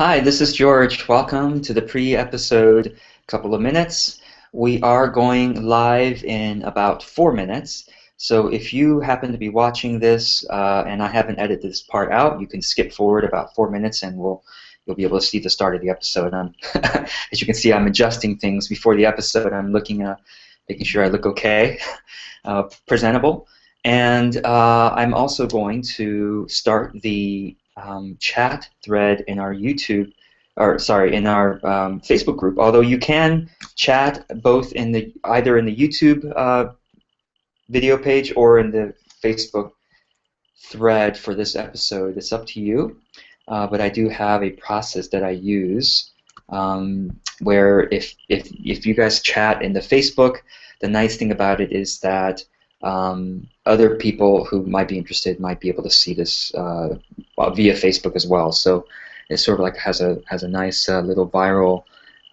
Hi, this is George. Welcome to the pre-episode couple of minutes. We are going live in about 4 minutes. So if you happen to be watching this and I haven't edited this part out, you can skip forward about 4 minutes and you'll be able to see the start of the episode. As you can see, I'm adjusting things before the episode. I'm looking at making sure I look okay, presentable. And I'm also going to start the chat thread in our YouTube, or sorry, in our Facebook group. Although you can chat both in the either in the YouTube video page or in the Facebook thread for this episode. It's up to you. But I do have a process that I use where if you guys chat in the Facebook, the nice thing about it is that other people who might be interested might be able to see this via Facebook as well. So it sort of like has a nice little viral.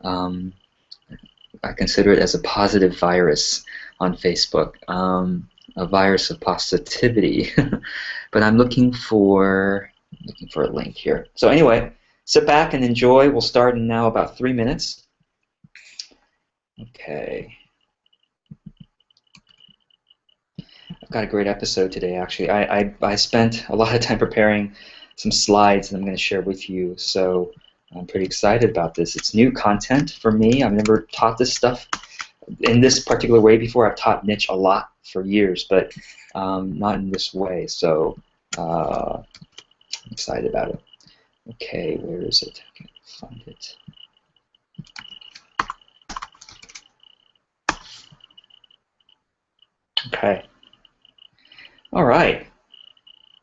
I consider it as a positive virus on Facebook, a virus of positivity. But I'm looking for a link here. So anyway, sit back and enjoy. We'll start in now about 3 minutes. Okay. I've got a great episode today, actually. I spent a lot of time preparing some slides that I'm going to share with you, so I'm pretty excited about this. It's new content for me. I've never taught this stuff in this particular way before. I've taught niche a lot for years, but not in this way, so I'm excited about it. Okay, where is it? I can't find it. Okay. All right.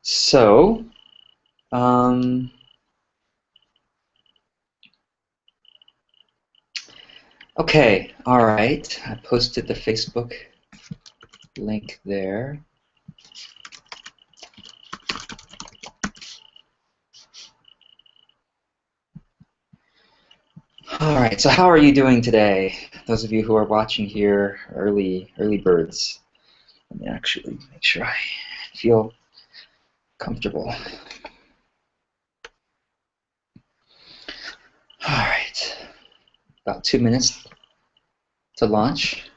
So, okay. All right. I posted the Facebook link there. All right. So, how are you doing today? Those of you who are watching here, early birds. Let me actually make sure I feel comfortable. All right, about 2 minutes to launch.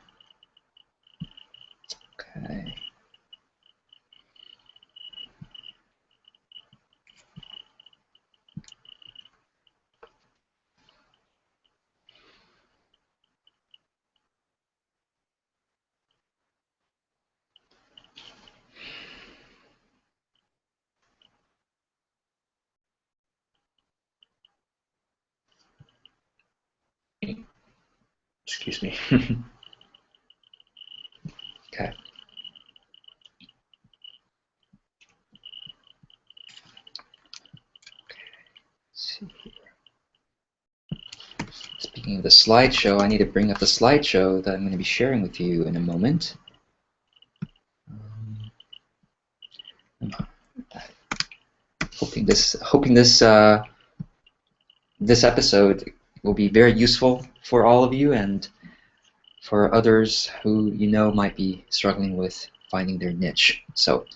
Okay. Excuse me. Okay. Let's see here. Speaking of the slideshow, I need to bring up the slideshow that I'm going to be sharing with you in a moment. I'm hoping this episode will be very useful for all of you and for others who you know might be struggling with finding their niche. So,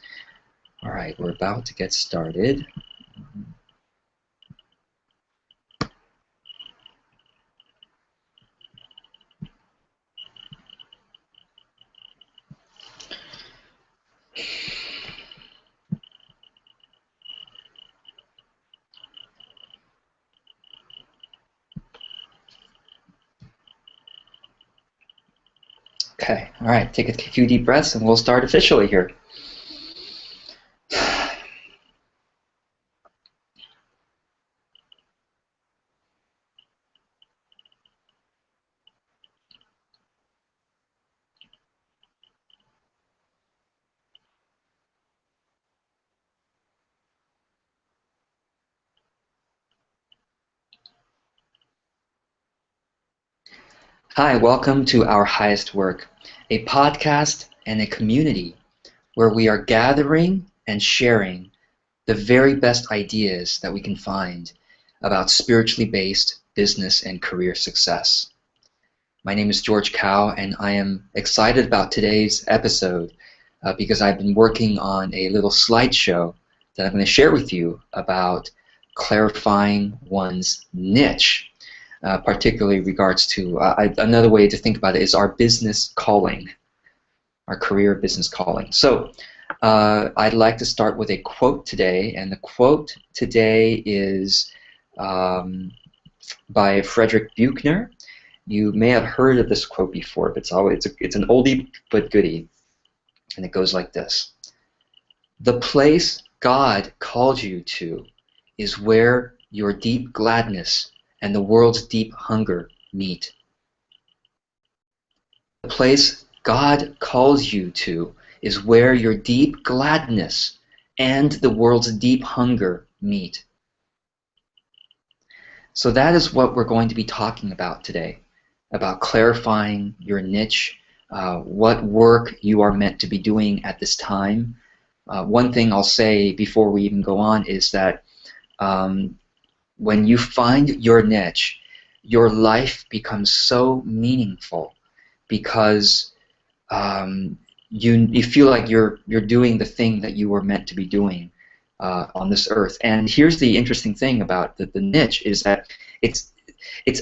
all right, we're about to get started. Okay, all right, take a few deep breaths and we'll start officially here. Hi, welcome to Our Highest Work, a podcast and a community where we are gathering and sharing the very best ideas that we can find about spiritually based business and career success. My name is George Cao, and I am excited about today's episode because I've been working on a little slideshow that I'm going to share with you about clarifying one's niche, particularly regards to, another way to think about it is our business calling, our career business calling. So I'd like to start with a quote today, and the quote today is by Frederich Buechner. You may have heard of this quote before, but it's an oldie but goodie, and it goes like this: "The place God called you to is where your deep gladness and the world's deep hunger meet." The place God calls you to is where your deep gladness and the world's deep hunger meet. So that is what we're going to be talking about today, about clarifying your niche, what work you are meant to be doing at this time. One thing I'll say before we even go on is that when you find your niche, your life becomes so meaningful because you feel like you're doing the thing that you were meant to be doing on this earth. And here's the interesting thing about the niche is that it's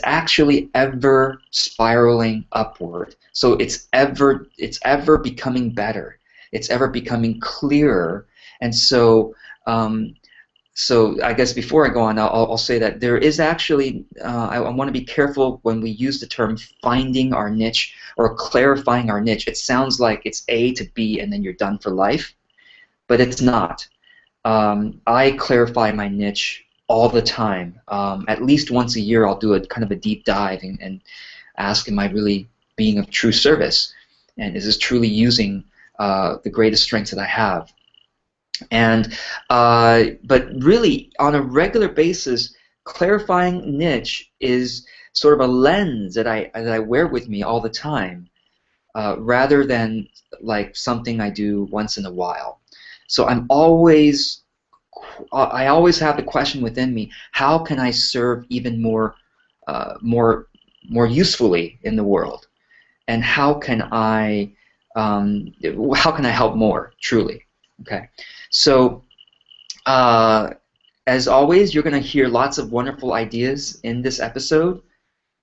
actually ever spiraling upward. So it's ever becoming better. It's ever becoming clearer. And so so I guess before I go on, I'll say that there is actually, I want to be careful when we use the term finding our niche or clarifying our niche. It sounds like it's A to B and then you're done for life, but it's not. I clarify my niche all the time. At least once a year I'll do a kind of a deep dive and ask, am I really being of true service? And is this truly using the greatest strengths that I have? And but really, on a regular basis, clarifying niche is sort of a lens that I wear with me all the time, rather than like something I do once in a while. So I always have the question within me: how can I serve even more usefully in the world, and how can I help more truly? Okay. So, as always, you're going to hear lots of wonderful ideas in this episode,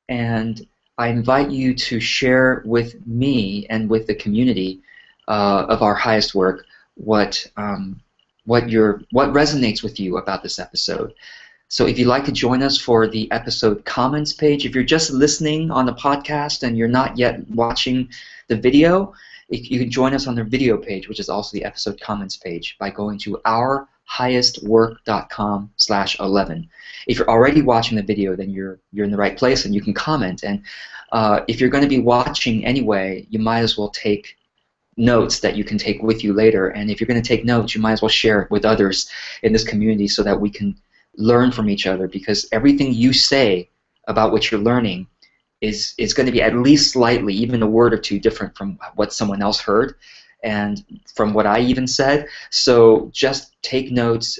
and I invite you to share with me and with the community of our highest work what resonates with you about this episode. So, if you'd like to join us for the episode comments page, if you're just listening on the podcast and you're not yet watching the video, you can join us on the video page, which is also the episode comments page, by going to ourhighestwork.com/11. If you're already watching the video, then you're in the right place and you can comment. And if you're going to be watching anyway, you might as well take notes that you can take with you later. And if you're going to take notes, you might as well share it with others in this community so that we can learn from each other, because everything you say about what you're learning is going to be at least slightly, even a word or two, different from what someone else heard and from what I even said. So just take notes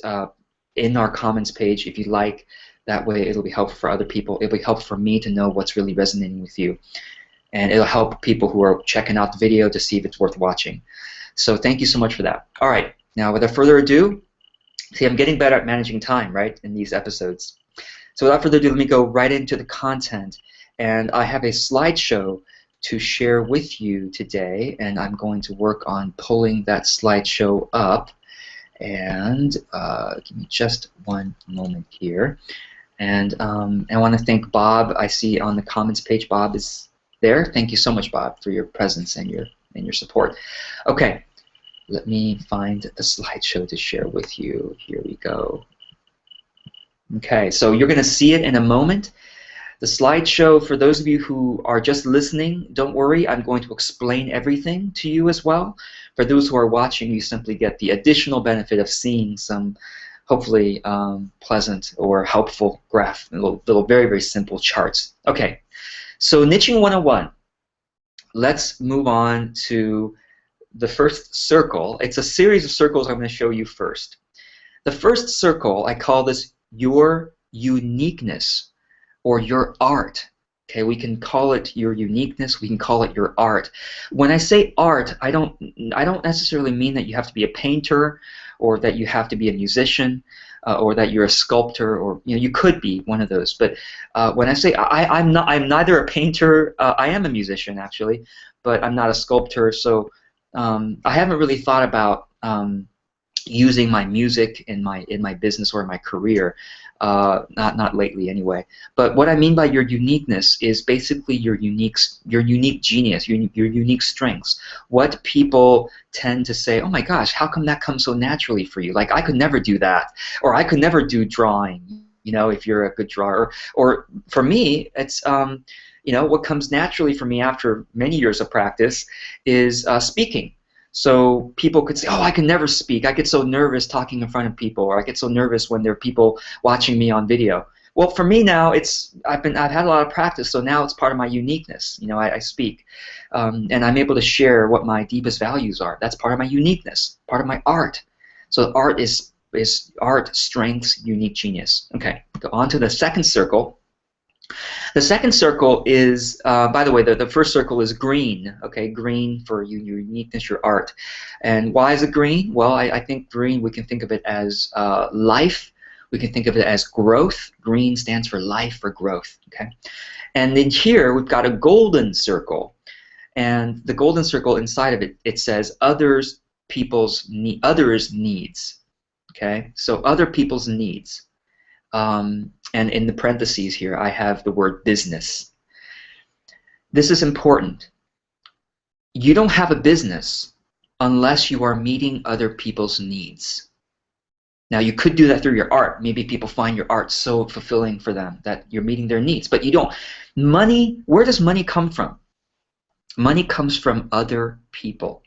in our comments page if you like. That way it'll be helpful for other people. It'll be helpful for me to know what's really resonating with you. And it'll help people who are checking out the video to see if it's worth watching. So thank you so much for that. All right, now without further ado, see, I'm getting better at managing time, right, in these episodes. So without further ado, let me go right into the content. And I have a slideshow to share with you today, and I'm going to work on pulling that slideshow up. And give me just one moment here. And I want to thank Bob. I see on the comments page Bob is there. Thank you so much, Bob, for your presence and your support. Okay, let me find the slideshow to share with you. Here we go. Okay, so you're going to see it in a moment. The slideshow, for those of you who are just listening, don't worry, I'm going to explain everything to you as well. For those who are watching, you simply get the additional benefit of seeing some hopefully pleasant or helpful graph, little very, very simple charts. Okay, so niching 101. Let's move on to the first circle. It's a series of circles I'm going to show you first. The first circle, I call this your uniqueness, or your art. Okay, we can call it your uniqueness, we can call it your art. When I say art, I don't necessarily mean that you have to be a painter or that you have to be a musician. or that you're a sculptor, or you could be one of those. But when I say I'm not, I'm neither a painter. I am a musician actually, but I'm not a sculptor. So I haven't really thought about using my music in my business or my career. Not lately anyway. But what I mean by your uniqueness is basically your unique genius, your unique strengths. What people tend to say, oh my gosh, how come that comes so naturally for you? Like, I could never do that, or I could never do drawing. If you're a good drawer, or for me, it's what comes naturally for me after many years of practice is speaking. So people could say, oh, I can never speak. I get so nervous talking in front of people, or I get so nervous when there are people watching me on video. Well, for me now, I've had a lot of practice, so now it's part of my uniqueness. I speak, and I'm able to share what my deepest values are. That's part of my uniqueness, part of my art. So art is art, strengths, unique genius. Okay, go on to the second circle. The second circle is, by the way, the first circle is green. Okay, green for your uniqueness, your art. And why is it green? Well, I think green, we can think of it as life. We can think of it as growth. Green stands for life or growth. Okay, and then here we've got a golden circle, and the golden circle inside of it, it says others needs. Okay, so other people's needs. And in the parentheses here, I have the word business. This is important. You don't have a business unless you are meeting other people's needs. Now, you could do that through your art. Maybe people find your art so fulfilling for them that you're meeting their needs, but you don't. Money, where does money come from? Money comes from other people.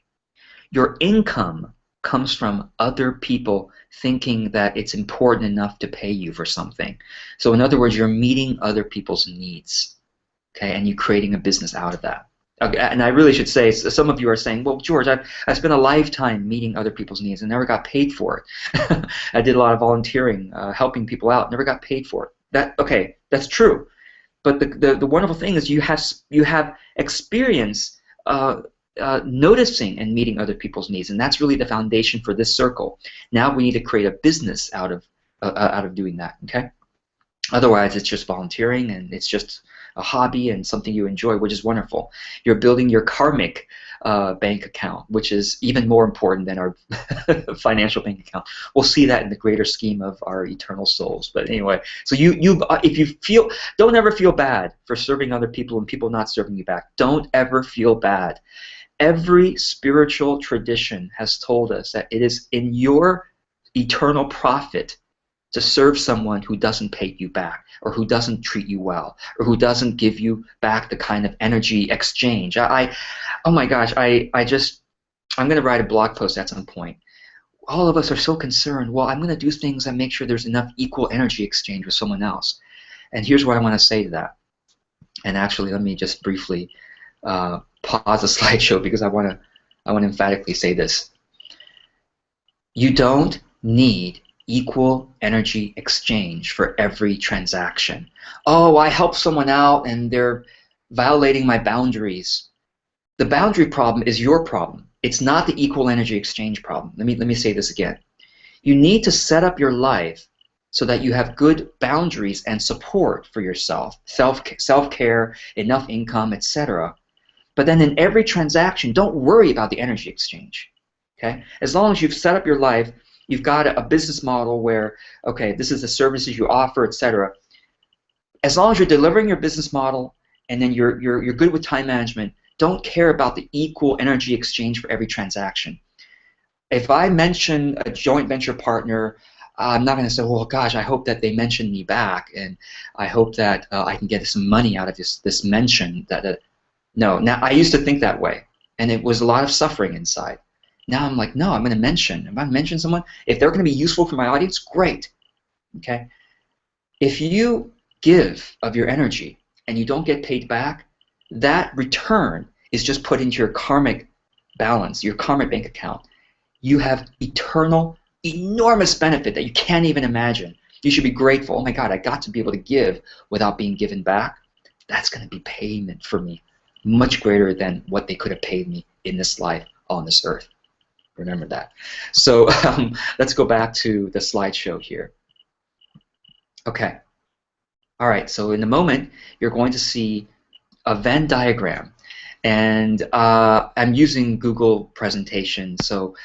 Your income comes from other people thinking that it's important enough to pay you for something. So in other words, you're meeting other people's needs, okay, and you're creating a business out of that. Okay, and I really should say, some of you are saying, well, George, I spent a lifetime meeting other people's needs and never got paid for it. I did a lot of volunteering, helping people out, never got paid for it. Okay, that's true. But the wonderful thing is you have experience noticing and meeting other people's needs, and that's really the foundation for this circle. Now we need to create a business out of doing that. Okay. Otherwise, it's just volunteering and it's just a hobby and something you enjoy, which is wonderful. You're building your karmic bank account, which is even more important than our financial bank account. We'll see that in the greater scheme of our eternal souls. But anyway, so if you feel, don't ever feel bad for serving other people and people not serving you back. Don't ever feel bad. Every spiritual tradition has told us that it is in your eternal profit to serve someone who doesn't pay you back, or who doesn't treat you well, or who doesn't give you back the kind of energy exchange. Oh my gosh, I'm going to write a blog post at some point. All of us are so concerned, well, I'm going to do things that make sure there's enough equal energy exchange with someone else. And here's what I want to say to that. And actually, let me just briefly pause the slideshow because I want to emphatically say this. You don't need equal energy exchange for every transaction. Oh, I help someone out and they're violating my boundaries. The boundary problem is your problem. It's not the equal energy exchange problem. Let me say this again. You need to set up your life so that you have good boundaries and support for yourself, self-care, enough income, etc. But then in every transaction, don't worry about the energy exchange. Okay? As long as you've set up your life, you've got a business model where, okay, this is the services you offer, etc. As long as you're delivering your business model and then you're good with time management, don't care about the equal energy exchange for every transaction. If I mention a joint venture partner, I'm not going to say, well, gosh, I hope that they mention me back, and I hope that I can get some money out of this mention. No, now I used to think that way, and it was a lot of suffering inside. Now I'm like, no, I'm going to mention. If I mention someone, if they're going to be useful for my audience, great. Okay. If you give of your energy and you don't get paid back, that return is just put into your karmic balance, your karmic bank account. You have eternal, enormous benefit that you can't even imagine. You should be grateful. Oh my God, I got to be able to give without being given back. That's going to be payment for me, much greater than what they could have paid me in this life on this earth. Remember that. So let's go back to the slideshow here. Okay. All right. So in a moment, you're going to see a Venn diagram. And I'm using Google Presentation, so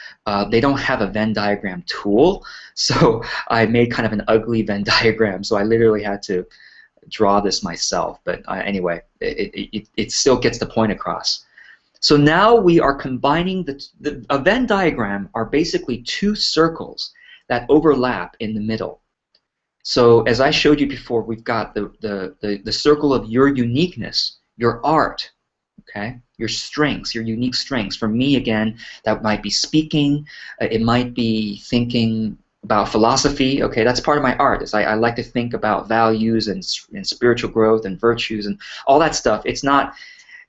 they don't have a Venn diagram tool. So I made kind of an ugly Venn diagram. So I literally had to draw this myself. But anyway, it still gets the point across. So now we are combining a Venn diagram are basically two circles that overlap in the middle. So as I showed you before, we've got the circle of your uniqueness, your art, okay, your strengths, your unique strengths. For me, again, that might be speaking, it might be thinking about philosophy. Okay, that's part of my art. Is I like to think about values and spiritual growth and virtues and all that stuff. It's not,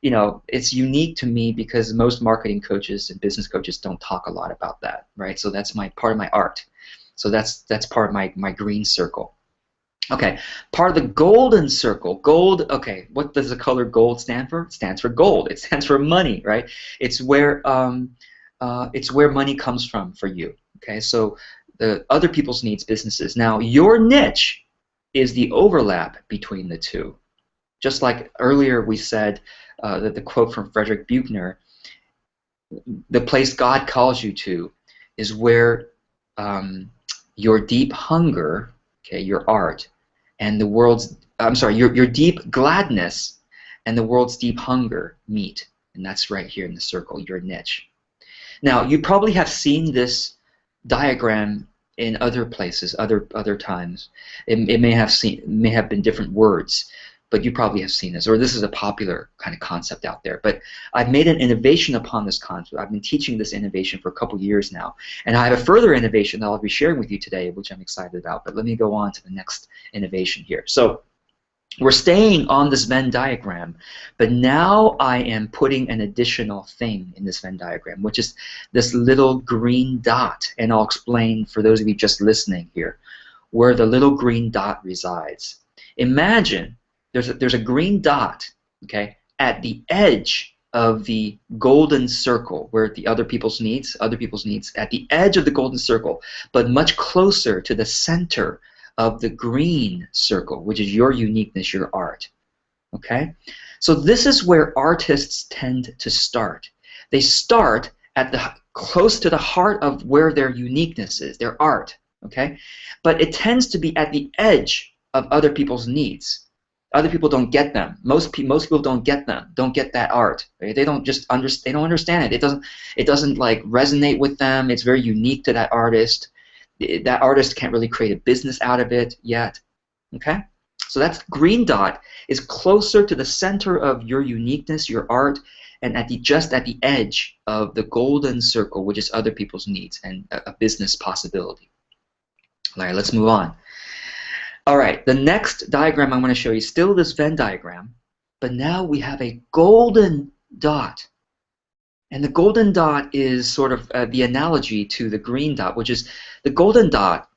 you know, it's unique to me because most marketing coaches and business coaches don't talk a lot about that, right? So that's part of my art. So that's part of my green circle. Okay, part of the golden circle. Gold, okay, what does the color gold stand for? It stands for gold. It stands for money, right? It's where money comes from for you. Okay, so the other people's needs, businesses. Now, your niche is the overlap between the two. Just like earlier we said that the quote from Frederich Buechner, the place God calls you to is where your deep hunger, okay, your art, and the world's, I'm sorry, your deep gladness and the world's deep hunger meet. And that's right here in the circle, your niche. Now, you probably have seen this diagram in other places, other times. It may have been different words, but you probably have seen this, or this is a popular kind of concept out there. But I've made an innovation upon this concept. I've been teaching this innovation for a couple years now, and I have a further innovation that I'll be sharing with you today, which I'm excited about. But let me go on to the next innovation here. So we're staying on this Venn diagram, but now I am putting an additional thing in this Venn diagram, which is this little green dot, and I'll explain for those of you just listening here where the little green dot resides. Imagine there's a green dot, okay, at the edge of the golden circle, where the other people's needs, at the edge of the golden circle, but much closer to the center of the green circle, which is your uniqueness, your art. Okay? So this is where artists tend to start. They start at close to the heart of where their uniqueness is, their art. Okay? But it tends to be at the edge of other people's needs. Other people don't get them. Most people don't get them. Don't get that art. Right? They don't just they don't understand it. It doesn't like resonate with them. It's very unique to that artist. That artist can't really create a business out of it yet. Okay? So that green dot is closer to the center of your uniqueness, your art, and just at the edge of the golden circle, which is other people's needs and a business possibility. All right, let's move on. All right, the next diagram I'm going to show you is still this Venn diagram, but now we have a golden dot. And the golden dot is sort of the analogy to the green dot, which is the golden dot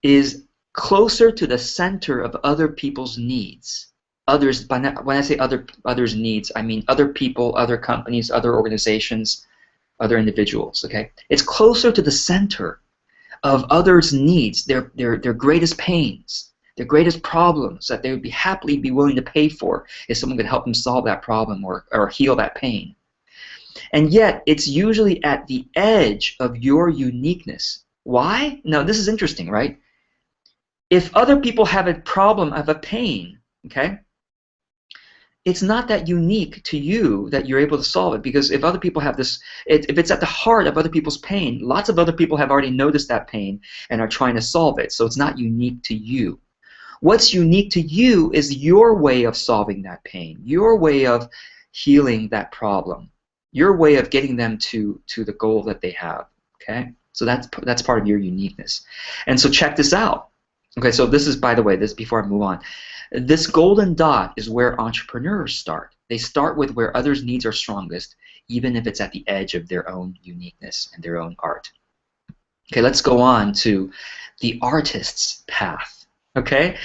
is closer to the center of other people's needs. Others, when I say others' needs, I mean other people, other companies, other organizations, other individuals. Okay, it's closer to the center of others' needs, their greatest pains, their greatest problems that they would happily be willing to pay for if someone could help them solve that problem or heal that pain. And yet, it's usually at the edge of your uniqueness. Why? Now, this is interesting, right? If other people have a problem, have a pain, okay, it's not that unique to you that you're able to solve it, because if other people have this, if it's at the heart of other people's pain, lots of other people have already noticed that pain and are trying to solve it, so it's not unique to you. What's unique to you is your way of solving that pain, your way of healing that problem, your way of getting them to the goal that they have, okay? So that's part of your uniqueness. And so check this out. Okay, so this is, by the way, this before I move on, this golden dot is where entrepreneurs start. They start with where others' needs are strongest, even if it's at the edge of their own uniqueness and their own art. Okay, let's go on to the artist's path. Okay,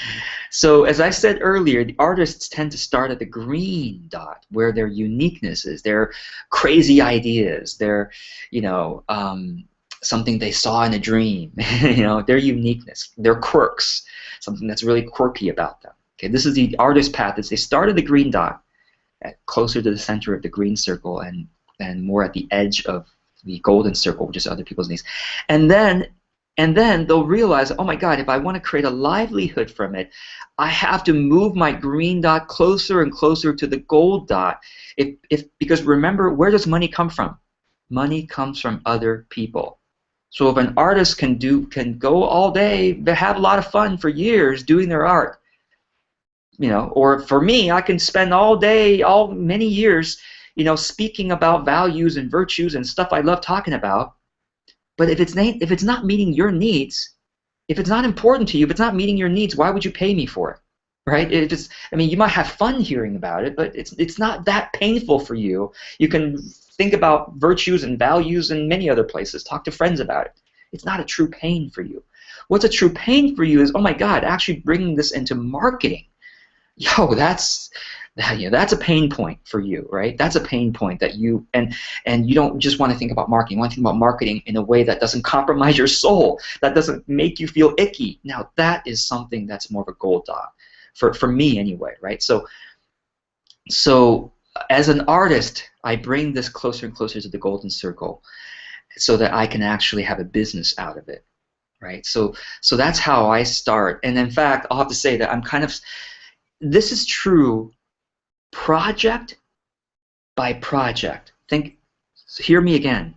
so as I said earlier, the artists tend to start at the green dot, where their uniqueness is, their crazy ideas, their, something they saw in a dream, you know, their uniqueness, their quirks, something that's really quirky about them. Okay, this is the artist path. Is they start at the green dot, closer to the center of the green circle, and more at the edge of the golden circle, which is other people's needs, and then they'll realize, oh my God, if I want to create a livelihood from it, I have to move my green dot closer and closer to the gold dot. Because remember, where does money come from? Money comes from other people. So if an artist can go all day, have a lot of fun for years doing their art, you know, or for me, I can spend all day, many years, you know, speaking about values and virtues and stuff I love talking about. But if it's not meeting your needs, if it's not important to you, if it's not meeting your needs, why would you pay me for it, right? I mean, you might have fun hearing about it, but it's not that painful for you. You can think about virtues and values in many other places. Talk to friends about it. It's not a true pain for you. What's a true pain for you is, oh my God, actually bringing this into marketing. Yo, that's a pain point for you, right? That's a pain point that you and you don't just want to think about marketing. You want to think about marketing in a way that doesn't compromise your soul, that doesn't make you feel icky. Now that is something that's more of a gold dot for me anyway, right? So as an artist, I bring this closer and closer to the golden circle, so that I can actually have a business out of it, right? So that's how I start. And in fact, I'll have to say that this is true project by project. Hear me again.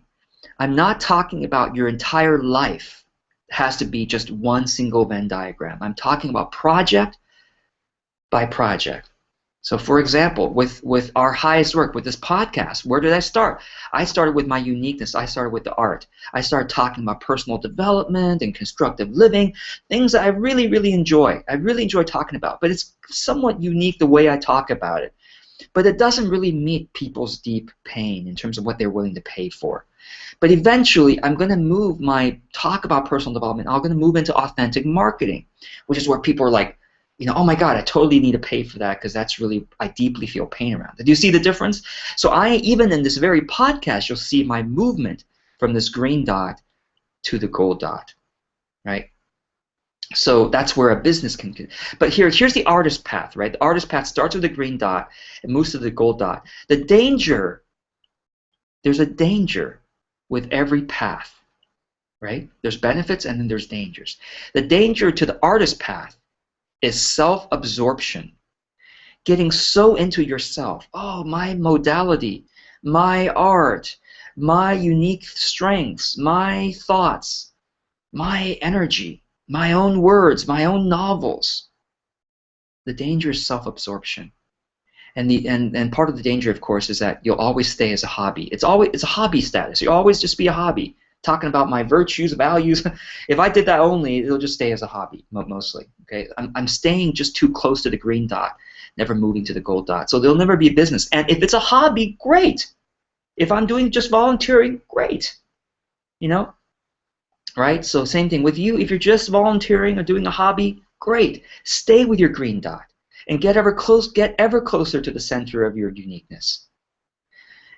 I'm not talking about your entire life has to be just one single Venn diagram. I'm talking about project by project. So for example, with our highest work, with this podcast, where did I start? I started with my uniqueness. I started with the art. I started talking about personal development and constructive living, things that I really, really enjoy. I really enjoy talking about, but it's somewhat unique the way I talk about it. But it doesn't really meet people's deep pain in terms of what they're willing to pay for. But eventually, I'm going to move my talk about personal development. I'm going to move into authentic marketing, which is where people are like, you know, oh my God, I totally need to pay for that because that's really, I deeply feel pain around it. Do you see the difference? So even in this very podcast, you'll see my movement from this green dot to the gold dot, right? So that's where a business can do. But here's the artist path, right? The artist path starts with the green dot and moves to the gold dot. There's a danger with every path, right? There's benefits and then there's dangers. The danger to the artist path is self-absorption, getting so into yourself. Oh, my modality, my art, my unique strengths, my thoughts, my energy, my own words, my own novels. The danger is self-absorption. And part of the danger, of course, is that you'll always stay as a hobby. It's a hobby status. You'll always just be a hobby, talking about my virtues, values. If I did that only, it'll just stay as a hobby, mostly. Okay, I'm staying just too close to the green dot, never moving to the gold dot. So there'll never be a business. And if it's a hobby, great. If I'm doing just volunteering, great. You know, right? So same thing with you. If you're just volunteering or doing a hobby, great. Stay with your green dot and get ever closer to the center of your uniqueness.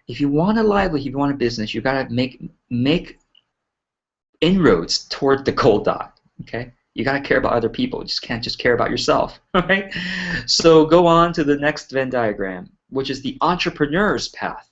If you want a livelihood, if you want a business, you've got to make inroads toward the gold dot. Okay, you got to care about other people. You just can't just care about yourself. Right? So go on to the next Venn diagram, which is the entrepreneur's path.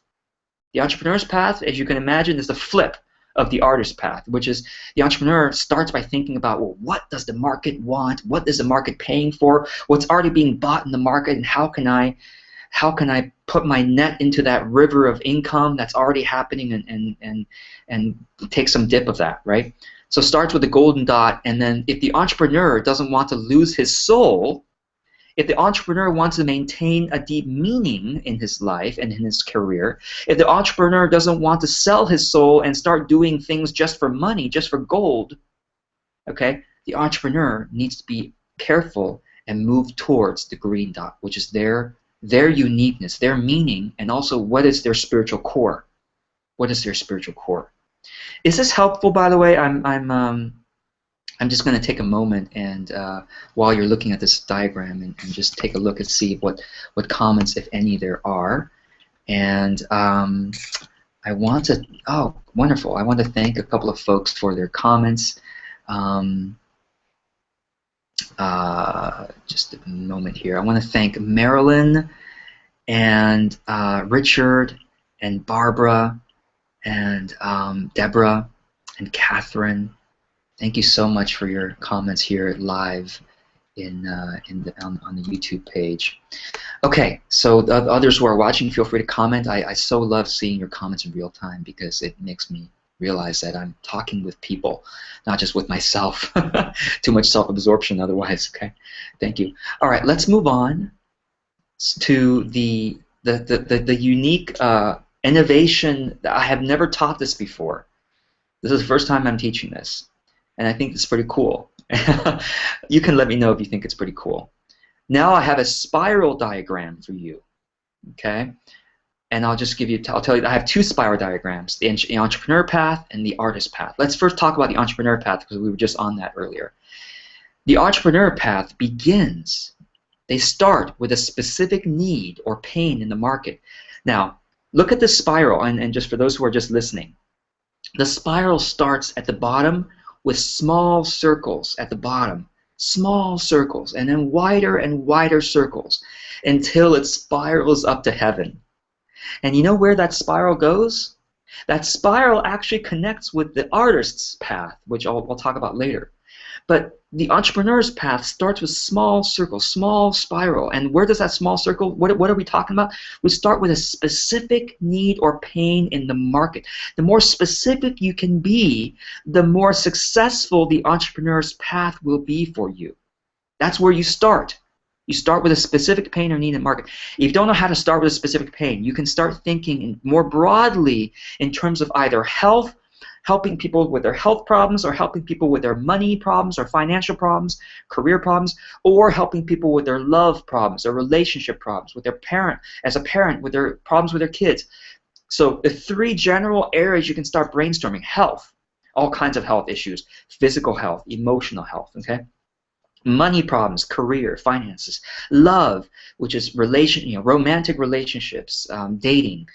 The entrepreneur's path, as you can imagine, is the flip of the artist path, which is the entrepreneur starts by thinking about, well, what does the market want? What is the market paying for? What's already being bought in the market, and how can I put my net into that river of income that's already happening and take some dip of that, right? So it starts with the golden dot, and then if the entrepreneur doesn't want to lose his soul, if the entrepreneur wants to maintain a deep meaning in his life and in his career, if the entrepreneur doesn't want to sell his soul and start doing things just for money, just for gold, okay, the entrepreneur needs to be careful and move towards the green dot, which is their uniqueness, their meaning, and also what is their spiritual core. What is their spiritual core? Is this helpful, by the way? I'm just going to take a moment and while you're looking at this diagram and just take a look and see what comments, if any, there are. And I want to, oh, wonderful. I want to thank a couple of folks for their comments. Just a moment here. I want to thank Marilyn and Richard and Barbara and Deborah and Catherine. Thank you so much for your comments here live on the YouTube page. Okay, so the others who are watching, feel free to comment. I so love seeing your comments in real time because it makes me realize that I'm talking with people, not just with myself. Too much self-absorption otherwise. Okay, thank you. All right, let's move on to the unique innovation. I have never taught this before. This is the first time I'm teaching this, and I think it's pretty cool. You can let me know if you think it's pretty cool. Now I have a spiral diagram for you, okay? And I'll just give you, I'll tell you, I have two spiral diagrams, the entrepreneur path and the artist path. Let's first talk about the entrepreneur path because we were just on that earlier. The entrepreneur path begins, they start with a specific need or pain in the market. Now, look at the spiral, and just for those who are just listening, the spiral starts at the bottom with small circles at the bottom, small circles, and then wider and wider circles until it spirals up to heaven. And you know where that spiral goes? That spiral actually connects with the artist's path, which I'll talk about later. But the entrepreneur's path starts with small circles, small spiral. And where does that small circle, what are we talking about? We start with a specific need or pain in the market. The more specific you can be, the more successful the entrepreneur's path will be for you. That's where you start. You start with a specific pain or need in the market. If you don't know how to start with a specific pain, you can start thinking more broadly in terms of either health, helping people with their health problems, or helping people with their money problems or financial problems, career problems, or helping people with their love problems or relationship problems, with their parent, as a parent, with their problems with their kids. So the three general areas you can start brainstorming: health, all kinds of health issues, physical health, emotional health, okay? Money problems, career, finances, love, which is romantic relationships, dating,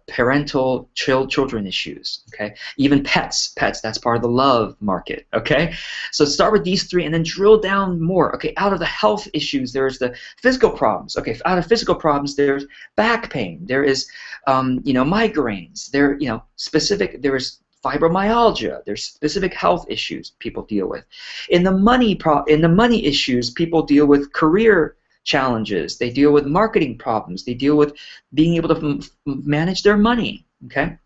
parental children issues, okay? Even pets, that's part of the love market, okay? So start with these three and then drill down more. Okay, out of the health issues, there's the physical problems. Okay, out of physical problems, there's back pain, there is, migraines, there, there's fibromyalgia. There's specific health issues people deal with. In the money issues, people deal with career challenges. They deal with marketing problems. They deal with being able to manage their money. Okay.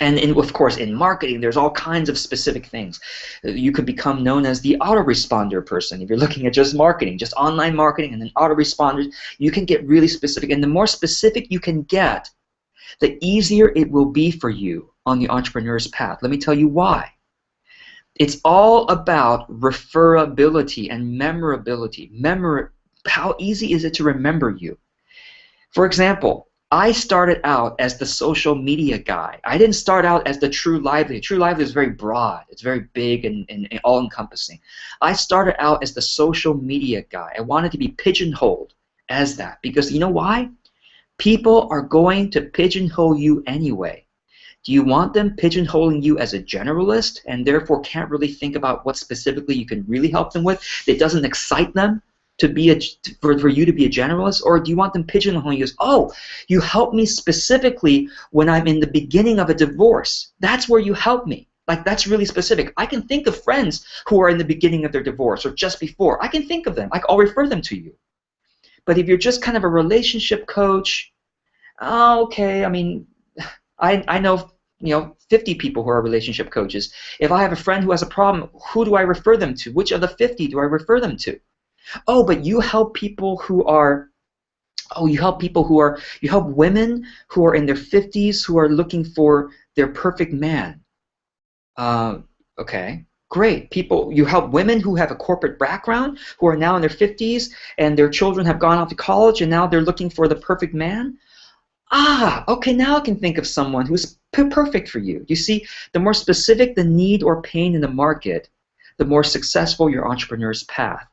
And of course, in marketing, there's all kinds of specific things. You could become known as the autoresponder person if you're looking at just marketing, just online marketing, and then autoresponders. You can get really specific, and the more specific you can get, the easier it will be for you on the entrepreneur's path. Let me tell you why. It's all about referability and memorability. How easy is it to remember you? For example, I started out as the social media guy. I didn't start out as the True Lively. True Lively is very broad. It's very big and all-encompassing. I started out as the social media guy. I wanted to be pigeonholed as that because you know why? People are going to pigeonhole you anyway. Do you want them pigeonholing you as a generalist and therefore can't really think about what specifically you can really help them with? It doesn't excite them to be for you to be a generalist? Or do you want them pigeonholing you as, oh, you help me specifically when I'm in the beginning of a divorce. That's where you help me. Like, that's really specific. I can think of friends who are in the beginning of their divorce or just before. I can think of them. I'll refer them to you. But if you're just kind of a relationship coach, okay, I mean, I know 50 people who are relationship coaches. If I have a friend who has a problem, who do I refer them to? Which of the 50 do I refer them to? Oh, but you help people who are, you help women who are in their 50s who are looking for their perfect man. Okay, great. You help women who have a corporate background who are now in their 50s and their children have gone off to college and now they're looking for the perfect man. Okay, now I can think of someone who's perfect for you. You see, the more specific the need or pain in the market, the more successful your entrepreneur's path.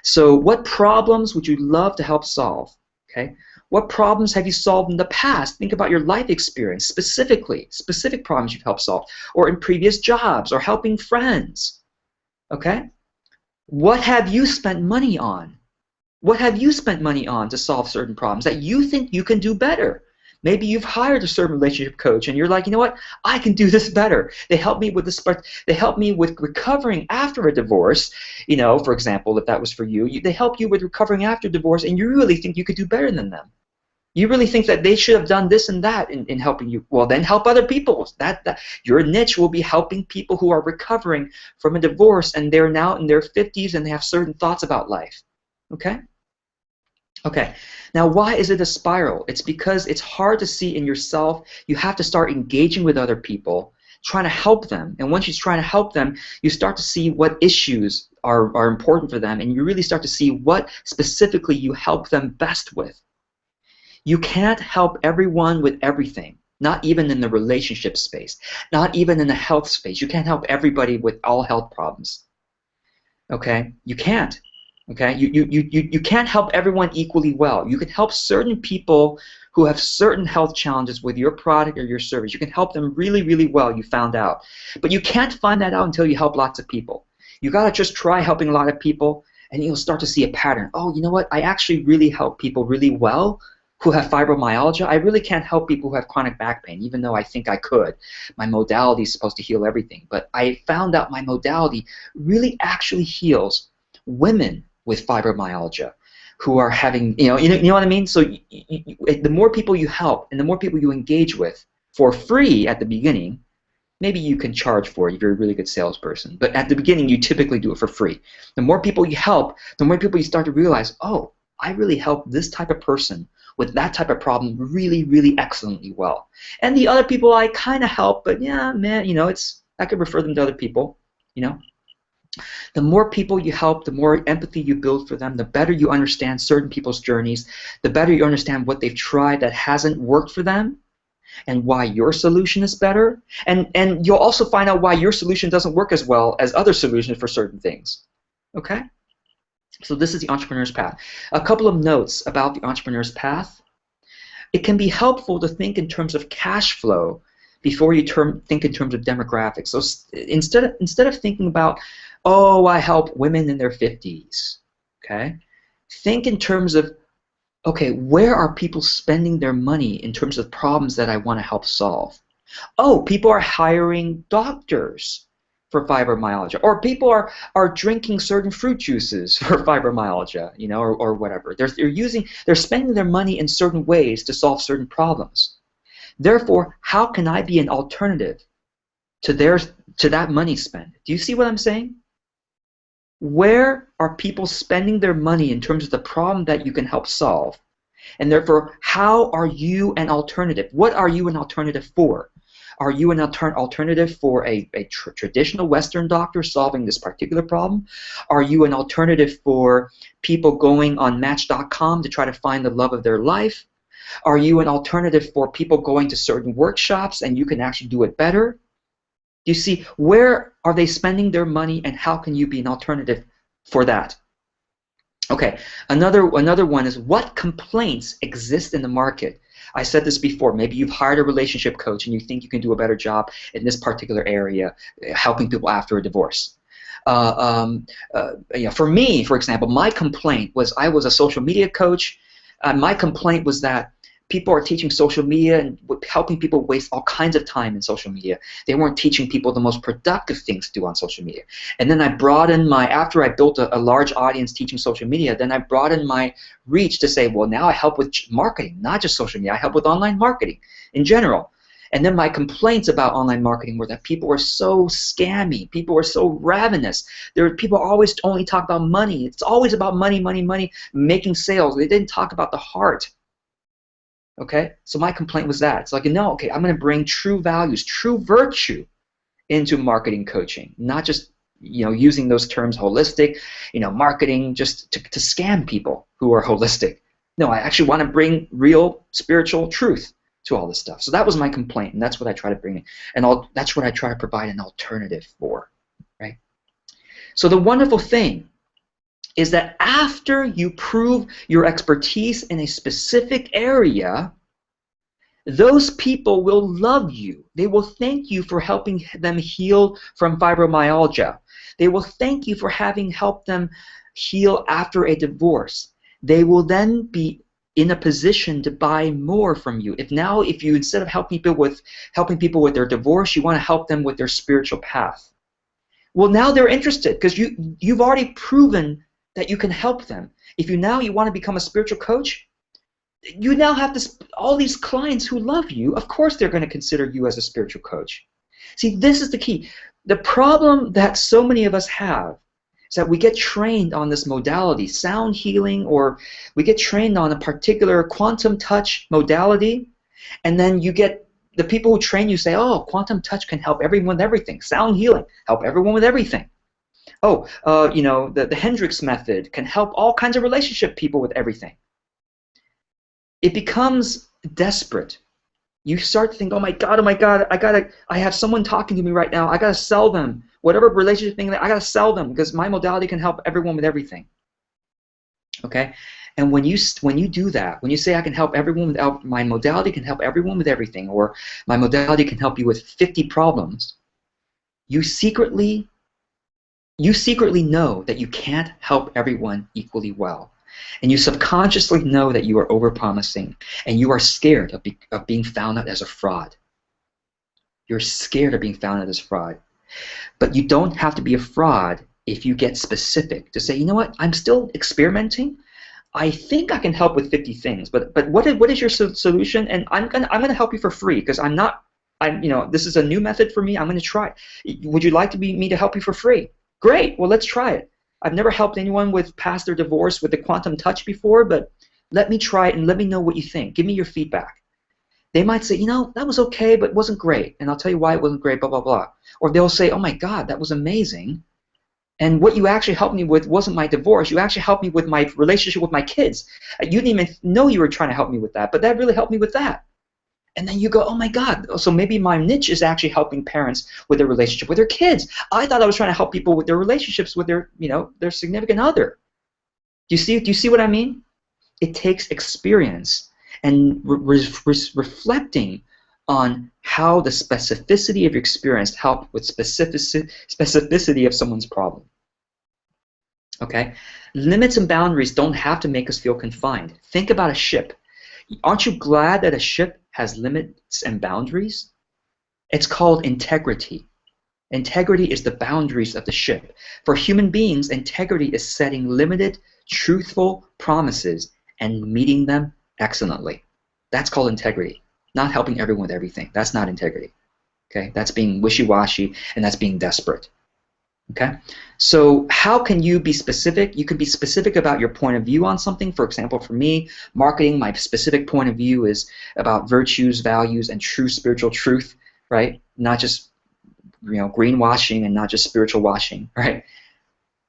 So what problems would you love to help solve? Okay, What problems have you solved in the past? Think about your life experience specifically, specific problems you've helped solve, or in previous jobs, or helping friends. Okay? What have you spent money on? What have you spent money on to solve certain problems that you think you can do better? Maybe you've hired a certain relationship coach and you're like, you know what, I can do this better. They help me with this, they help me with recovering after a divorce. You know, for example, if that was for you, they help you with recovering after divorce, and you really think you could do better than them. You really think that they should have done this and that in helping you. Well, then help other people. Your niche will be helping people who are recovering from a divorce and they're now in their 50s and they have certain thoughts about life. Okay? Okay, now why is it a spiral? It's because it's hard to see in yourself. You have to start engaging with other people, trying to help them. And once you're trying to help them, you start to see what issues are important for them, and you really start to see what specifically you help them best with. You can't help everyone with everything, not even in the relationship space, not even in the health space. You can't help everybody with all health problems. Okay? You can't. Okay, you can't help everyone equally well. You can help certain people who have certain health challenges with your product or your service. You can help them really, really well, you found out. But you can't find that out until you help lots of people. You got to just try helping a lot of people, and you'll start to see a pattern. Oh, you know what? I actually really help people really well who have fibromyalgia. I really can't help people who have chronic back pain, even though I think I could. My modality is supposed to heal everything. But I found out my modality really actually heals women with fibromyalgia who are having, you know what I mean? So the more people you help and the more people you engage with for free at the beginning, maybe you can charge for it if you're a really good salesperson, but at the beginning you typically do it for free. The more people you help, the more people you start to realize, oh, I really help this type of person with that type of problem really, really excellently well. And the other people I kind of help, but yeah, man, you know, I could refer them to other people, you know. The more people you help, the more empathy you build for them, the better you understand certain people's journeys, the better you understand what they've tried that hasn't worked for them, and why your solution is better. And you'll also find out why your solution doesn't work as well as other solutions for certain things. Okay? So this is the entrepreneur's path. A couple of notes about the entrepreneur's path. It can be helpful to think in terms of cash flow before you think in terms of demographics. So instead of thinking about, oh, I help women in their 50s, okay? Think in terms of, okay, where are people spending their money in terms of problems that I want to help solve? Oh, people are hiring doctors for fibromyalgia, or people are drinking certain fruit juices for fibromyalgia, you know, or whatever. They're spending their money in certain ways to solve certain problems. Therefore, how can I be an alternative to that money spent? Do you see what I'm saying? Where are people spending their money in terms of the problem that you can help solve? And therefore, how are you an alternative? What are you an alternative for? Are you an alternative for a traditional Western doctor solving this particular problem? Are you an alternative for people going on Match.com to try to find the love of their life? Are you an alternative for people going to certain workshops and you can actually do it better? You see, where are they spending their money and how can you be an alternative for that? Okay, another one is, what complaints exist in the market? I said this before. Maybe you've hired a relationship coach and you think you can do a better job in this particular area, helping people after a divorce. For me, for example, my complaint was I was a social media coach. My complaint was that people are teaching social media and helping people waste all kinds of time in social media. They weren't teaching people the most productive things to do on social media. And then I brought in after I built a large audience teaching social media, then I brought in my reach to say, well, now I help with marketing, not just social media. I help with online marketing in general. And then my complaints about online marketing were that people were so scammy. People were so ravenous. People always only talk about money. It's always about money, money, money, making sales. They didn't talk about the heart. Okay, so my complaint was that. It's like, no, okay, I'm going to bring true values, true virtue into marketing coaching, not just, using those terms holistic, marketing just to scam people who are holistic. No, I actually want to bring real spiritual truth to all this stuff. So that was my complaint, and that's what I try to bring in, and that's what I try to provide an alternative for, right? So the wonderful thing is that after you prove your expertise in a specific area, those people will love you. They will thank you for helping them heal from fibromyalgia. They will thank you for having helped them heal after a divorce. They will then be in a position to buy more from you. If you instead of helping people with their divorce, you want to help them with their spiritual path. Well, now they're interested because you've already proven that you can help them. If you want to become a spiritual coach, you now have all these clients who love you. Of course they're going to consider you as a spiritual coach. See, this is the key. The problem that so many of us have is that we get trained on this modality, sound healing, or we get trained on a particular quantum touch modality, and then you get the people who train you say, oh, quantum touch can help everyone with everything. Sound healing, help everyone with everything. Oh, the Hendricks method can help all kinds of relationship people with everything. It becomes desperate. You start to think, oh my God, I have someone talking to me right now. I gotta sell them whatever relationship thing. I gotta sell them because my modality can help everyone with everything. Okay, and when you do that, when you say I can help everyone with my modality can help everyone with everything, or my modality can help you with 50 problems, you secretly know that you can't help everyone equally well. And you subconsciously know that you are overpromising, and you are scared of being found out as a fraud. You're scared of being found out as a fraud. But you don't have to be a fraud if you get specific to say, you know what, I'm still experimenting. I think I can help with 50 things, but what is your solution? And I'm gonna help you for free because this is a new method for me. I'm gonna try. Would you like me to help you for free? Great. Well, let's try it. I've never helped anyone past their divorce with the quantum touch before, but let me try it and let me know what you think. Give me your feedback. They might say, that was okay, but wasn't great, and I'll tell you why it wasn't great, blah, blah, blah. Or they'll say, oh my God, that was amazing, and what you actually helped me with wasn't my divorce. You actually helped me with my relationship with my kids. You didn't even know you were trying to help me with that, but that really helped me with that. And then you go, oh my God, so maybe my niche is actually helping parents with their relationship with their kids. I thought I was trying to help people with their relationships with their significant other. Do you see what I mean? It takes experience and reflecting on how the specificity of your experience help with specificity of someone's problem. Okay? Limits and boundaries don't have to make us feel confined. Think about a ship. Aren't you glad that a ship has limits and boundaries? It's called integrity. Integrity is the boundaries of the ship. For human beings, integrity is setting limited, truthful promises and meeting them excellently. That's called integrity. Not helping everyone with everything. That's not integrity. Okay? That's being wishy-washy, and that's being desperate. Okay? So how can you be specific? You can be specific about your point of view on something. For example, for me, marketing, my specific point of view is about virtues, values, and true spiritual truth, right? Not just greenwashing and not just spiritual washing, right?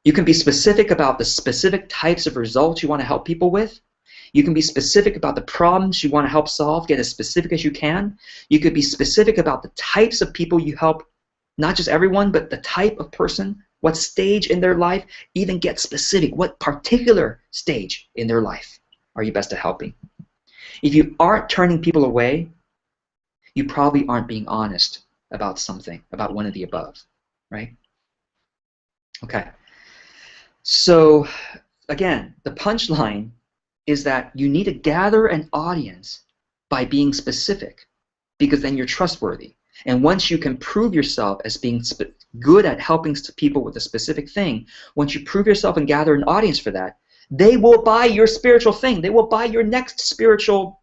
You can be specific about the specific types of results you want to help people with. You can be specific about the problems you want to help solve, get as specific as you can. You could be specific about the types of people you help, not just everyone, but the type of person, what stage in their life, even get specific. What particular stage in their life are you best at helping? If you aren't turning people away, you probably aren't being honest about something, about one of the above, right? Okay. So, again, the punchline is that you need to gather an audience by being specific, because then you're trustworthy. And once you can prove yourself as being good at helping people with a specific thing, once you prove yourself and gather an audience for that, they will buy your spiritual thing. They will buy your next spiritual,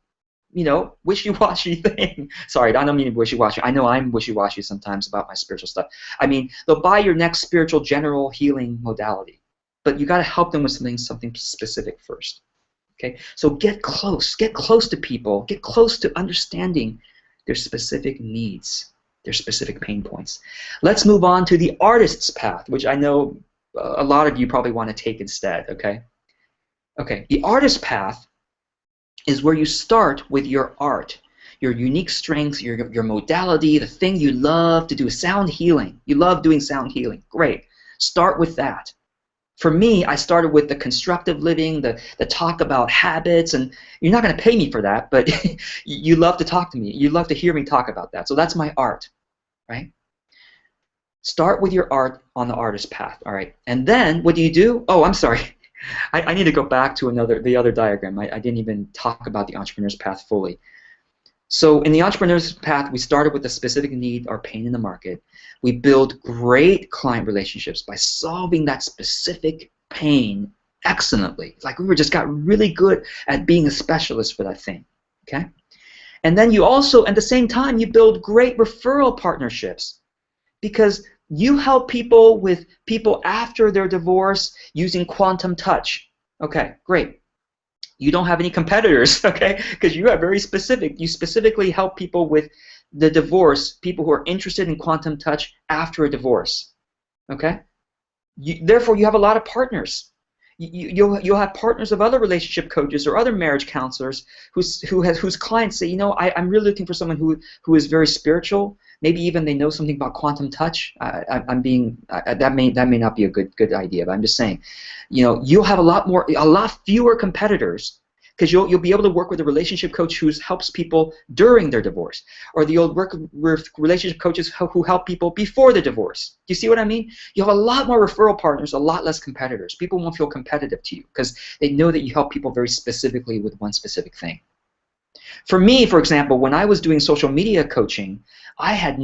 wishy-washy thing. Sorry, I don't mean wishy-washy. I know I'm wishy-washy sometimes about my spiritual stuff. I mean, they'll buy your next spiritual general healing modality. But you got to help them with something specific first. Okay? So get close to people, get close to understanding their specific needs, their specific pain points. Let's move on to the artist's path, which I know a lot of you probably want to take instead, okay? Okay, the artist's path is where you start with your art, your unique strengths, your modality, the thing you love to do, sound healing. You love doing sound healing. Great. Start with that. For me, I started with the constructive living, the talk about habits, and you're not going to pay me for that, but you love to talk to me. You love to hear me talk about that. So that's my art, right? Start with your art on the artist path, all right? And then what do? Oh, I'm sorry. I need to go back to the other diagram. I didn't even talk about the entrepreneur's path fully. So in the entrepreneur's path, we started with a specific need or pain in the market. We build great client relationships by solving that specific pain excellently. It's like we just got really good at being a specialist for that thing, okay? And then you also, at the same time, you build great referral partnerships because you help people with people after their divorce using quantum touch. Okay, great. You don't have any competitors, okay? Because you are very specific. You specifically help people with the divorce, people who are interested in quantum touch after a divorce, okay? Therefore, you have a lot of partners. You'll have partners of other relationship coaches or other marriage counselors whose clients say, you know, I'm really looking for someone who is very spiritual. Maybe even they know something about quantum touch. That may not be a good idea, but I'm just saying, you know, you'll have a lot fewer competitors because you'll be able to work with a relationship coach who helps people during their divorce, or you'll work with relationship coaches who help people before the divorce. Do you see what I mean? You'll have a lot more referral partners, a lot less competitors. People won't feel competitive to you because they know that you help people very specifically with one specific thing. For me, for example, when I was doing social media coaching, I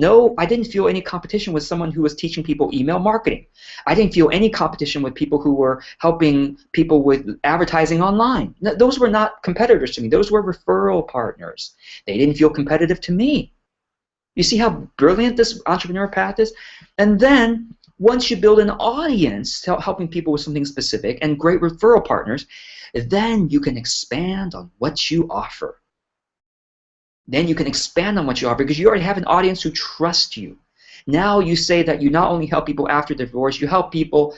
didn't feel any competition with someone who was teaching people email marketing. I didn't feel any competition with people who were helping people with advertising online. Those were not competitors to me. Those were referral partners. They didn't feel competitive to me. You see how brilliant this entrepreneur path is? And then once you build an audience helping people with something specific and great referral partners, then you can expand on what you offer. Then you can expand on what you offer because you already have an audience who trusts you. Now you say that you not only help people after divorce, you help people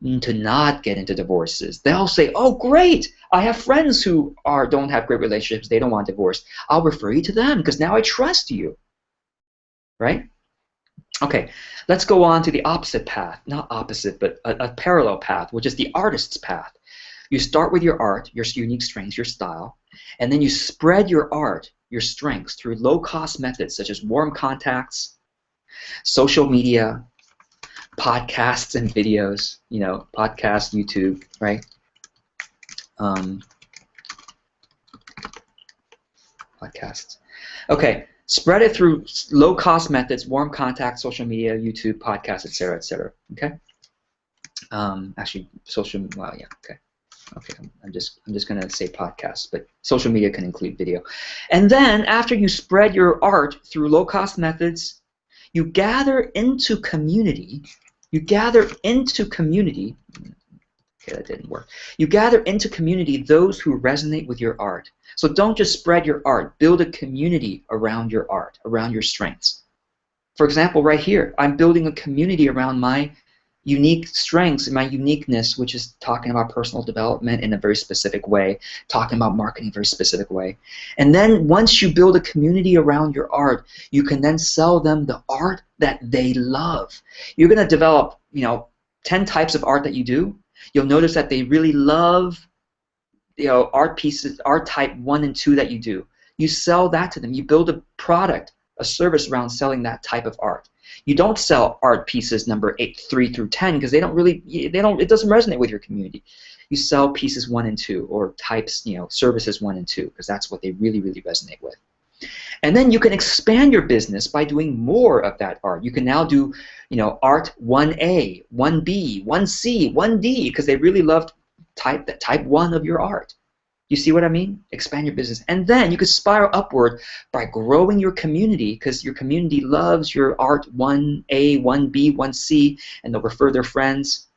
to not get into divorces. They'll say, oh, great, I have friends who don't have great relationships, they don't want divorce. I'll refer you to them because now I trust you, right? Okay, let's go on to the opposite path. Not opposite, but a parallel path, which is the artist's path. You start with your art, your unique strengths, your style, and then you spread your art, your strengths, through low-cost methods such as warm contacts, social media, podcasts and videos, you know, podcast, YouTube, right? Podcasts. Okay, spread it through low-cost methods, warm contacts, social media, YouTube, podcasts, etc., okay? Actually, well, yeah, okay. Okay, I'm just going to say podcasts, but social media can include video. And then after you spread your art through low-cost methods, you gather into community. Okay, that didn't work. You gather into community those who resonate with your art. So don't just spread your art. Build a community around your art, around your strengths. For example, right here, I'm building a community around my unique strengths and my uniqueness, which is talking about personal development in a very specific way, talking about marketing in a very specific way. And then once you build a community around your art, you can then sell them the art that they love. You're going to develop, you know, 10 types of art that you do. You'll notice that they really love, you know, art pieces, art type 1 and 2 that you do. You sell that to them. You build a product, a service around selling that type of art. You don't sell art pieces number 3 through 10 because it doesn't resonate with your community. You sell pieces 1 and 2, or types, you know, services 1 and 2, because that's what they really, really resonate with. And then you can expand your business by doing more of that art. You can now do, you know, art 1A, 1B, 1C, 1D, because they really loved type 1 of your art. You see what I mean? Expand your business. And then you can spiral upward by growing your community, because your community loves your art 1A, 1B, 1C, and they'll refer their friends.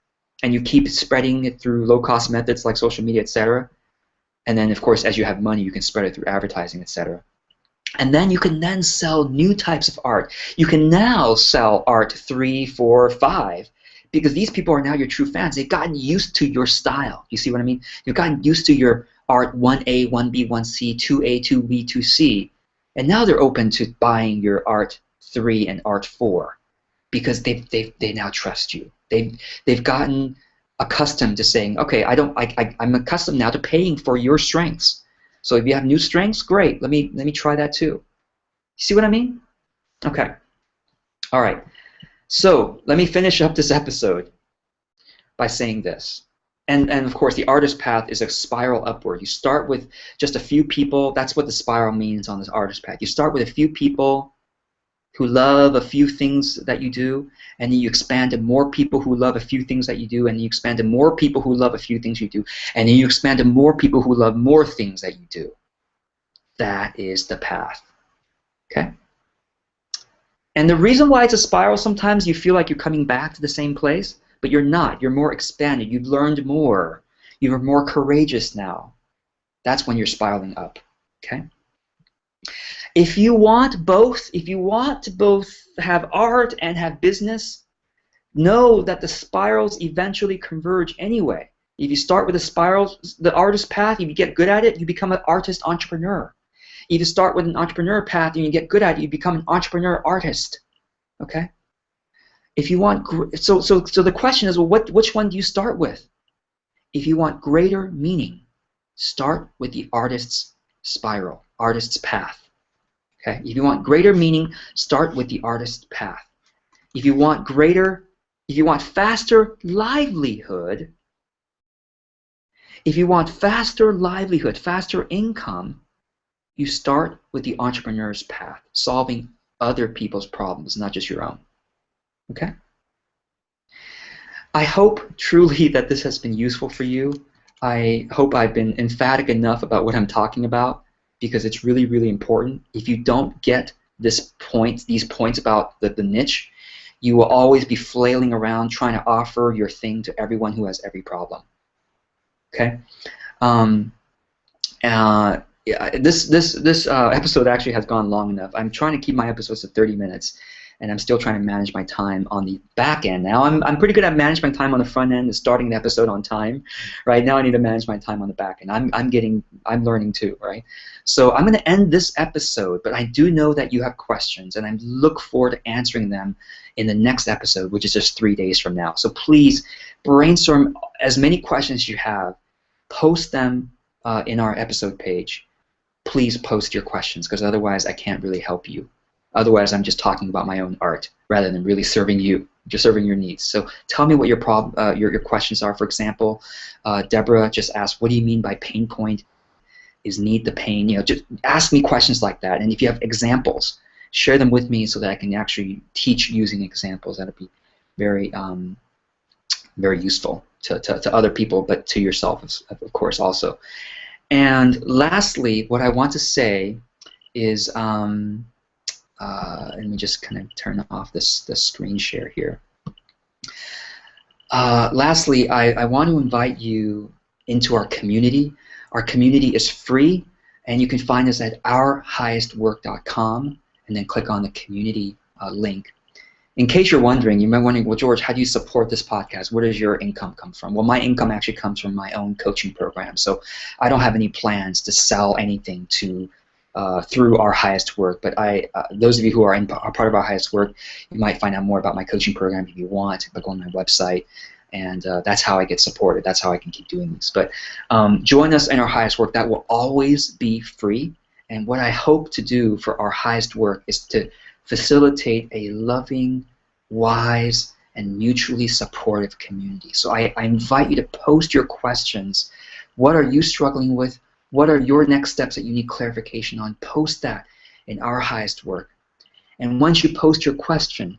And you keep spreading it through low-cost methods like social media, etc. And then, of course, as you have money, you can spread it through advertising, etc. And then you can then sell new types of art. You can now sell art 3, 4, 5, because these people are now your true fans. They've gotten used to your style. You see what I mean? You've gotten used to your art 1A, 1B, 1C, 2A, 2B, 2C. And now they're open to buying your art 3 and art 4 because they now trust you. They've gotten accustomed to saying, okay, I'm accustomed now to paying for your strengths. So if you have new strengths, great. Let me try that too. You see what I mean? Okay. All right. So let me finish up this episode by saying this. And of course, the artist path is a spiral upward. You start with just a few people. That's what the spiral means on this artist path. You start with a few people who love a few things that you do, and then you expand to more people who love a few things that you do, and you expand to more people who love a few things you do, and then you expand to more people who love more things that you do. That is the path. Okay? And the reason why it's a spiral, sometimes you feel like you're coming back to the same place, but you're not. You're more expanded. You've learned more. You're more courageous now. That's when you're spiraling up. Okay? If you want to both have art and have business, know that the spirals eventually converge anyway. If you start with the spirals, the artist path, if you get good at it, you become an artist entrepreneur. If you start with an entrepreneur path and you get good at it, you become an entrepreneur artist. Okay? If you want, so the question is, well, which one do you start with? If you want greater meaning, start with the artist's spiral, artist's path. Okay? If you want greater meaning, start with the artist's path. If you want faster livelihood, faster income, you start with the entrepreneur's path, solving other people's problems, not just your own. Okay? I hope truly that this has been useful for you. I hope I've been emphatic enough about what I'm talking about, because it's really, really important. If you don't get these points about the niche, you will always be flailing around trying to offer your thing to everyone who has every problem. Okay? This episode actually has gone long enough. I'm trying to keep my episodes to 30 minutes, and I'm still trying to manage my time on the back end. Now I'm pretty good at managing my time on the front end and starting the episode on time. Right now I need to manage my time on the back end. I'm learning too, right? So I'm going to end this episode, but I do know that you have questions, and I look forward to answering them in the next episode, which is just 3 days from now. So please brainstorm as many questions as you have. Post them in our episode page. Please post your questions, because otherwise I can't really help you. Otherwise, I'm just talking about my own art rather than really serving you, just serving your needs. So tell me what your questions are. For example, Deborah just asked, what do you mean by pain point? Is need the pain? You know, just ask me questions like that. And if you have examples, share them with me so that I can actually teach using examples. That'd be very, very useful to other people, but to yourself, of course, also. And lastly, what I want to say is, let me just kind of turn off this screen share here. Lastly, I want to invite you into our community. Our community is free, and you can find us at ourhighestwork.com, and then click on the community link. In case you're wondering, you might be wondering, well, George, how do you support this podcast? Where does your income come from? Well, my income actually comes from my own coaching program, so I don't have any plans to sell anything through Our Highest Work. But those of you who are part of Our Highest Work, you might find out more about my coaching program if you want by going to my website, and that's how I get supported. That's how I can keep doing this. But join us in Our Highest Work. That will always be free, and what I hope to do for Our Highest Work is to facilitate a loving, wise, and mutually supportive community. So I invite you to post your questions. What are you struggling with? What are your next steps that you need clarification on? Post that in Our Highest Work. And once you post your question,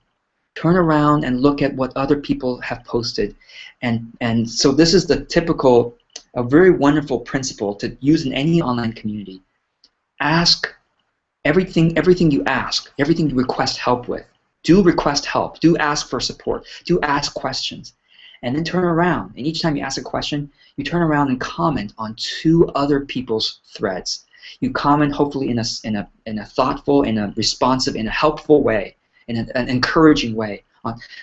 turn around and look at what other people have posted. And so this is the typical, a very wonderful principle to use in any online community. Ask everything you ask, everything you request help with. Do request help. Do ask for support. Do ask questions. And then turn around. And each time you ask a question, you turn around and comment on 2 other people's threads. You comment hopefully in a thoughtful, in a responsive, in a helpful way, in an encouraging way.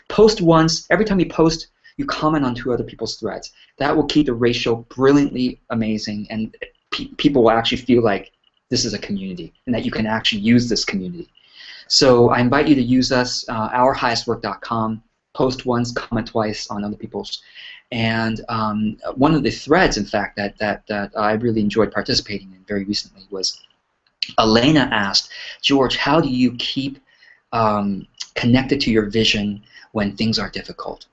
Post once. Every time you post, you comment on 2 other people's threads. That will keep the ratio brilliantly amazing, and people will actually feel like this is a community and that you can actually use this community. So I invite you to use us, ourhighestwork.com. post once, comment twice on other people's. And one of the threads, in fact, that I really enjoyed participating in very recently was Elena asked, George, how do you keep connected to your vision when things are difficult?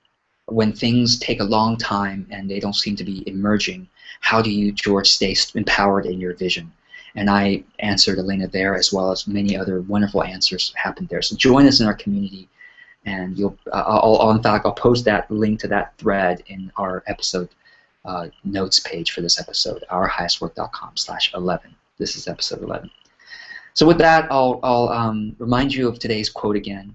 When things take a long time and they don't seem to be emerging, how do you, George, stay empowered in your vision? And I answered Elena there, as well as many other wonderful answers happened there. So join us in our community, and you'll. In fact, I'll post that link to that thread in our episode notes page for this episode, ourhighestwork.com/11. This is episode 11. So with that, I'll remind you of today's quote again.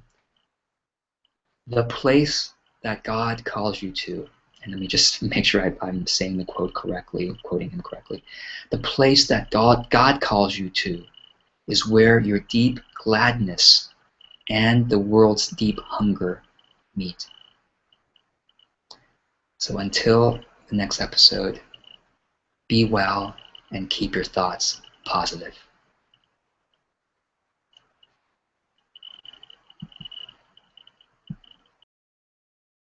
The place that God calls you to, and let me just make sure I'm saying the quote correctly, quoting him correctly. The place that God calls you to is where your deep gladness and the world's deep hunger meet. So until the next episode, be well and keep your thoughts positive.